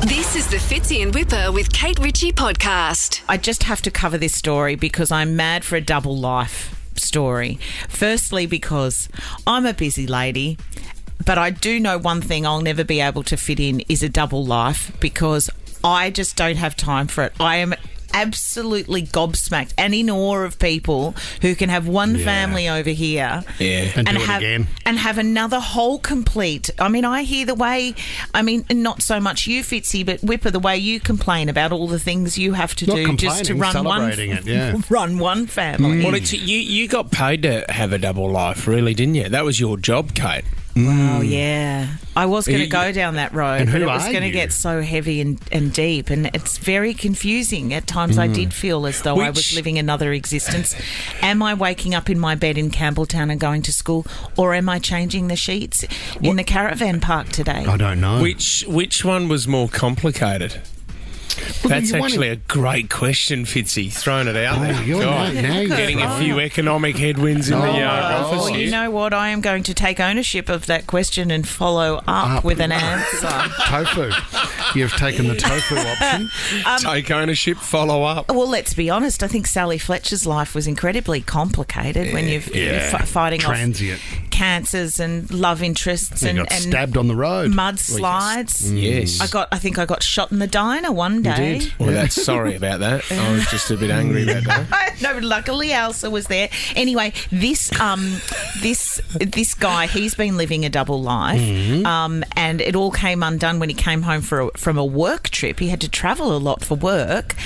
This is the Fitzy and Whipper with Kate Ritchie podcast. I just have to cover this story because I'm mad for a double life story. Firstly, because I'm a busy lady, but I do know one thing I'll never be able to fit in is a double life because I just don't have time for it. I am absolutely gobsmacked and in awe of people who can have one family over here and do it again. And have another whole complete. I mean, I hear the way, not so much you, Fitzy, but Whipper, the way you complain about all the things you have to do just to run run one family. Well, you got paid to have a double life, really, didn't you? That was your job, Kate. Well, yeah. I was going to go down that road, but it was going to get so heavy and deep, and it's very confusing. At times I did feel as though I was living another existence. Am I waking up in my bed in Campbelltown and going to school, or am I changing the sheets in the caravan park today? I don't know. Which one was more complicated? That's actually a great question, Fitzy. Throwing it out there. You're right now. Getting a few economic headwinds in the office. Well, you know what? I am going to take ownership of that question and follow up with an answer. Tofu. You've taken the tofu option. Take ownership, follow up. Well, let's be honest. I think Sally Fletcher's life was incredibly complicated when you're fighting transient off cancers and love interests and stabbed on the road, mudslides. Yes, I think I got shot in the diner one day. You did. Well, that's sorry about that. I was just a bit angry that day. No, but luckily Elsa was there. Anyway, this guy, he's been living a double life, and it all came undone when he came home from a work trip. He had to travel a lot for work.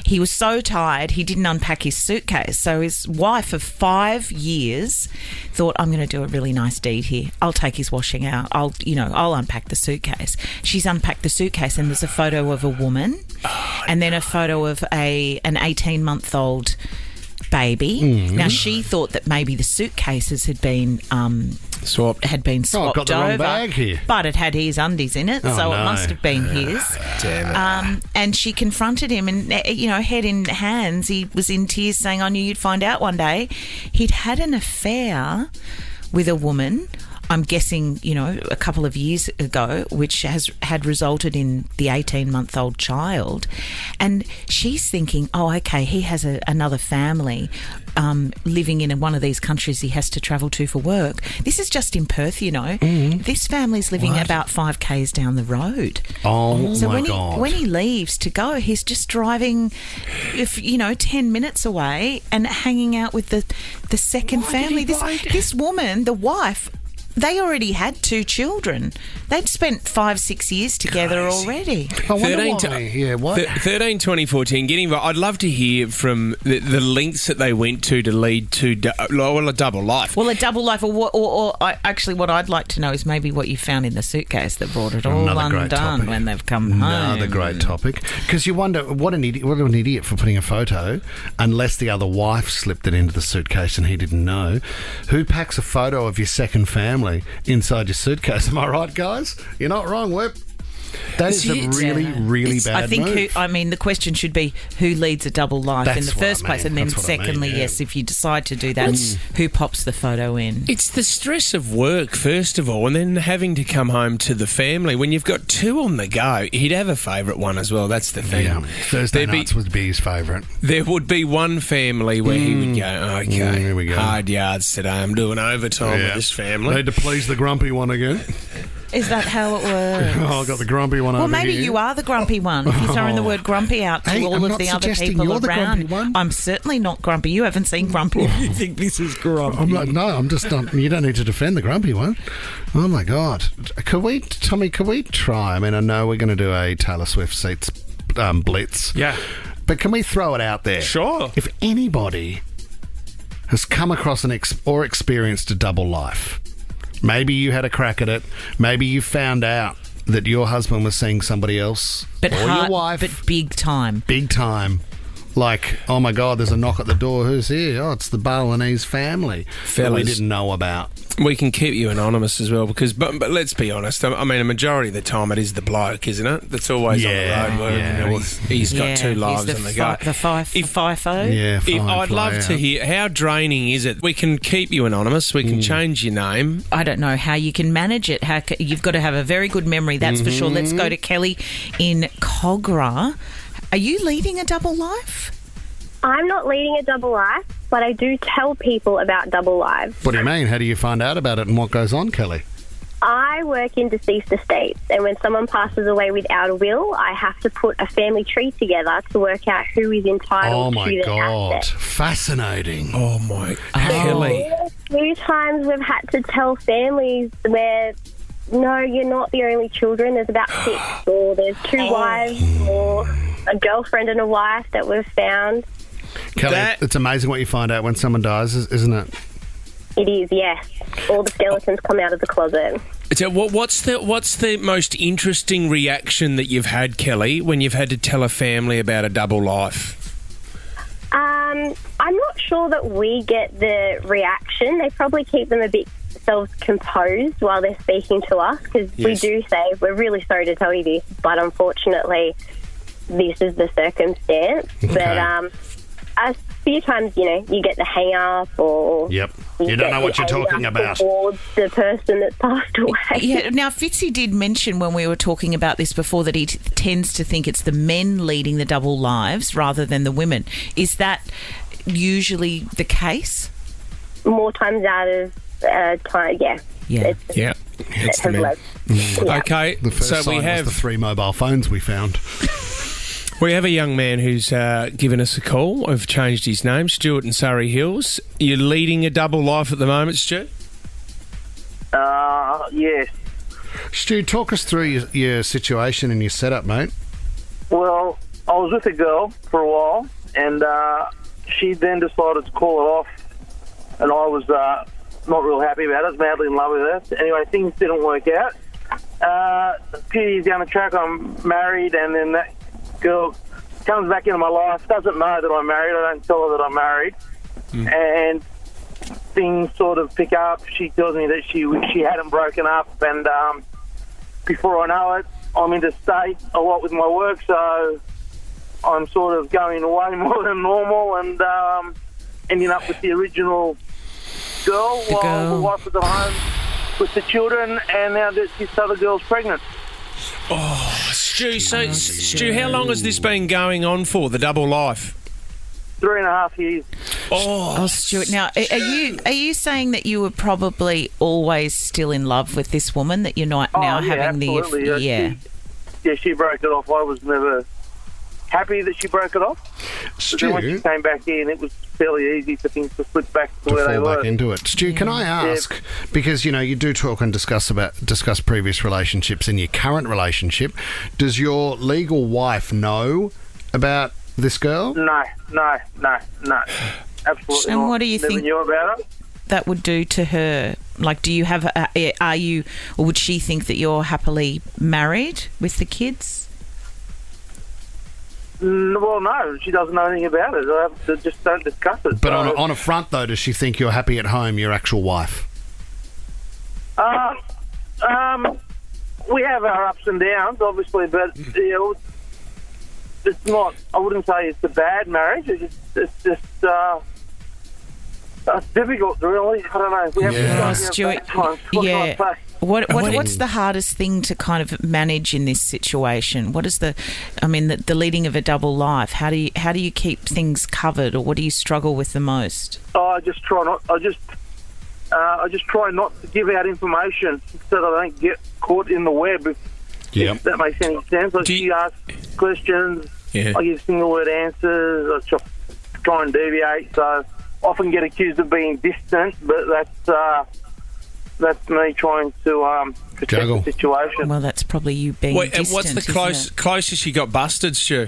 He was so tired he didn't unpack his suitcase. So his wife of 5 years thought, I'm going to do a really nice deed here. I'll take his washing out. I'll unpack the suitcase. She's unpacked the suitcase and there's a photo of a woman and then a photo of an 18-month-old baby. Now, she thought that maybe the suitcases had been swapped got the over, wrong bag here. but it had his undies in it, so no. it must have been his. Damn it. And she confronted him, and head in hands, he was in tears, saying, "I knew you'd find out one day." He'd had an affair with a woman, I'm guessing, a couple of years ago, which had resulted in the 18-month-old child. And she's thinking, oh, okay, he has another family living in one of these countries he has to travel to for work. This is just in Perth, This family's living about 5 k's down the road. Oh, so my God. When he leaves to go, he's just driving, 10 minutes away and hanging out with the second family. This woman, the wife, they already had 2 children. They'd spent 5-6 years together already. 13, 2014, getting involved. I'd love to hear from the lengths that they went to lead to a double life. Well, a double life, or actually what I'd like to know is maybe what you found in the suitcase that brought it all undone when they've come home. Another great topic. Because you wonder, what an idiot for putting a photo, unless the other wife slipped it into the suitcase and he didn't know. Who packs a photo of your second family inside your suitcase? Am I right, guys? You're not wrong, Whip. That is a really bad move. The question should be who leads a double life in the first place, and then secondly, yes, if you decide to do that, who pops the photo in? It's the stress of work, first of all, and then having to come home to the family. When you've got 2 on the go, he'd have a favourite one as well. That's the thing. Yeah. Thursday nights would be his favourite. There would be one family where he would go, okay, here we go. Hard yards today. I'm doing overtime with this family. Need to please the grumpy one again. Is that how it works? Oh, I got the grumpy one over here. Well, maybe you are the grumpy one. If you're throwing the word grumpy out to all of the other people you're around. The grumpy one. I'm certainly not grumpy. You haven't seen grumpy. You think this is grumpy. I'm just not. You don't need to defend the grumpy one. Oh, my God. Could we try? I know we're going to do a Taylor Swift seats blitz. Yeah. But can we throw it out there? Sure. If anybody has come across or experienced a double life, maybe you had a crack at it. Maybe you found out that your husband was seeing somebody else or your wife. But big time. Big time. Like, oh my God, there's a knock at the door. Who's here? Oh, it's the Balinese family that we Fellas. didn't know about. We can keep you anonymous as well because, but let's be honest. I mean, a majority of the time it is the bloke, isn't it? That's always on the road working. He's got two lives on the go. The FIFO. Yeah, I'd love to hear how draining is it. We can keep you anonymous. We can change your name. I don't know how you can manage it. You've got to have a very good memory, that's for sure. Let's go to Kelly in Cogra. Are you leading a double life? I'm not leading a double life, but I do tell people about double lives. What do you mean? How do you find out about it and what goes on, Kelly? I work in deceased estates, and when someone passes away without a will, I have to put a family tree together to work out who is entitled to their asset. Fascinating. Oh my, Kelly. A few times we've had to tell families where, no, you're not the only children. There's about 6, or there's 2 wives, or a girlfriend and a wife that we've found. Kelly, it's amazing what you find out when someone dies, isn't it? It is, yes. All the skeletons come out of the closet. So what's the most interesting reaction that you've had, Kelly, when you've had to tell a family about a double life? I'm not sure that we get the reaction. They probably keep them a bit self-composed while they're speaking to us, because we do say, we're really sorry to tell you this, but unfortunately this is the circumstance. Okay. But a few times, you get the hang-up, or... Yep. You don't know what you're talking about. Towards the person that's passed away. Yeah. Now, Fitzy did mention when we were talking about this before that he tends to think it's the men leading the double lives rather than the women. Is that usually the case? More times out of time, yeah. Yeah. It's the men. Yeah. Okay, The first sign was the 3 mobile phones we found. We have a young man who's given us a call. I've changed his name, Stewart in Surrey Hills. You're leading a double life at the moment, Stu? Yes. Stu, talk us through your situation and your setup, mate. Well, I was with a girl for a while, and she then decided to call it off, and I was not real happy about it. I was madly in love with her. Anyway, things didn't work out. A few years down the track, I'm married, and then that girl comes back into my life, doesn't know that I'm married. I don't tell her that I'm married. And things sort of pick up. She tells me that she hadn't broken up, and before I know it, I'm interstate a lot with my work, so I'm sort of going away more than normal, and ending up with the original girl while the wife was at home with the children, and now this other girl's pregnant. Oh, Stu, Stu, how long has this been going on for, the double life? 3.5 years. Oh, Stuart. Now, are you saying that you were probably always still in love with this woman, that you're not now having absolutely. She broke it off. I was never happy that she broke it off. But then when she came back in, it was fairly easy for things to slip back to where they were. Back into it. Stu, can I ask, because you do talk and discuss previous relationships and your current relationship, does your legal wife know about this girl? No. Absolutely and not. what do you Never think knew about her. that would do to her? Like, do you have or would she think that you're happily married with the kids? Well, no, she doesn't know anything about it. I just don't discuss it. But on a front, though, does she think you're happy at home, your actual wife? We have our ups and downs, obviously, but it's not. I wouldn't say it's a bad marriage. It's just it's difficult, really. I don't know. We have Stuart, What what's the hardest thing to kind of manage in this situation? What is the leading of a double life? How do you keep things covered, or what do you struggle with the most? I just try not. I just try not to give out information so that I don't get caught in the web. If that makes any sense. She asks questions. Yeah. I give single word answers. I try and deviate. So often get accused of being distant, but that's me trying to protect the situation. Well, that's probably you being distant. What's the closest you got busted, Stu?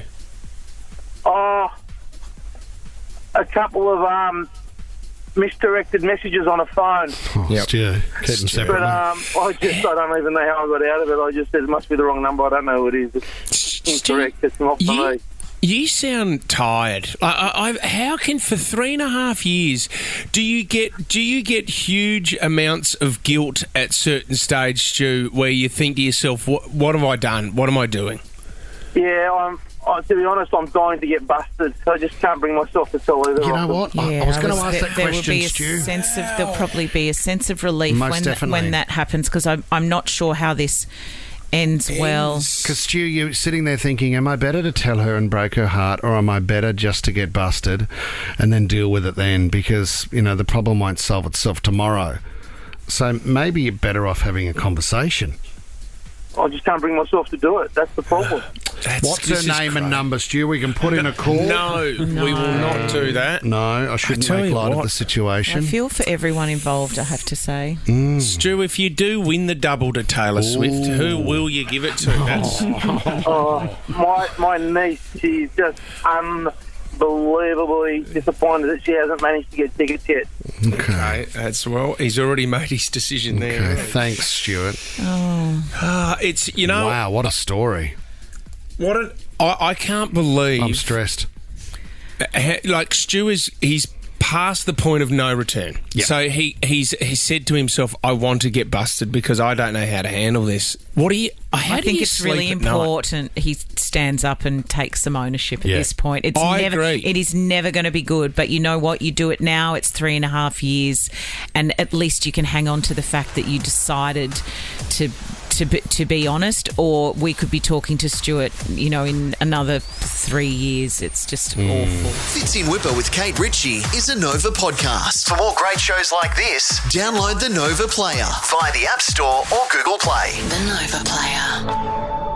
A couple of misdirected messages on a phone. Stu, keep them separate. But I don't even know how I got out of it. I just said it must be the wrong number. I don't know who it is. It's incorrect. It's not for me. You sound tired. How can for 3.5 years do you get huge amounts of guilt at certain stage, Stu, where you think to yourself, "What have I done? What am I doing?" Yeah, to be honest, I'm dying to get busted. So I just can't bring myself to tell either. You know what? I was going to ask that there question, will be Stu. There'll probably be a sense of relief when that happens, because I'm not sure how this ends well. Because, Stu, you're sitting there thinking, am I better to tell her and break her heart, or am I better just to get busted and then deal with it then? Because, the problem won't solve itself tomorrow. So maybe you're better off having a conversation. I just can't bring myself to do it. That's the problem. What's her name and number, Stu? We can put in a call. No, we will not do that. No, I shouldn't make light of the situation. I feel for everyone involved, I have to say. Stu, if you do win the double to Taylor Swift, who will you give it to? My niece, she's just unbelievably disappointed that she hasn't managed to get tickets yet. Okay. He's already made his decision there. Okay, thanks, Stewart. It's, Wow, what a story. I can't believe... I'm stressed. Like, Stu he's past the point of no return. Yep. So he's said to himself, I want to get busted because I don't know how to handle this. I think it's really important he stands up and takes some ownership at this point. I agree. It is never going to be good, but you know what? You do it now, it's 3.5 years, and at least you can hang on to the fact that you decided to be honest, or we could be talking to Stewart, in another 3 years. It's just awful. Fits in Whipper with Kate Ritchie is a Nova podcast. For more great shows like this, download the Nova Player via the App Store or Google Play. The Nova Player.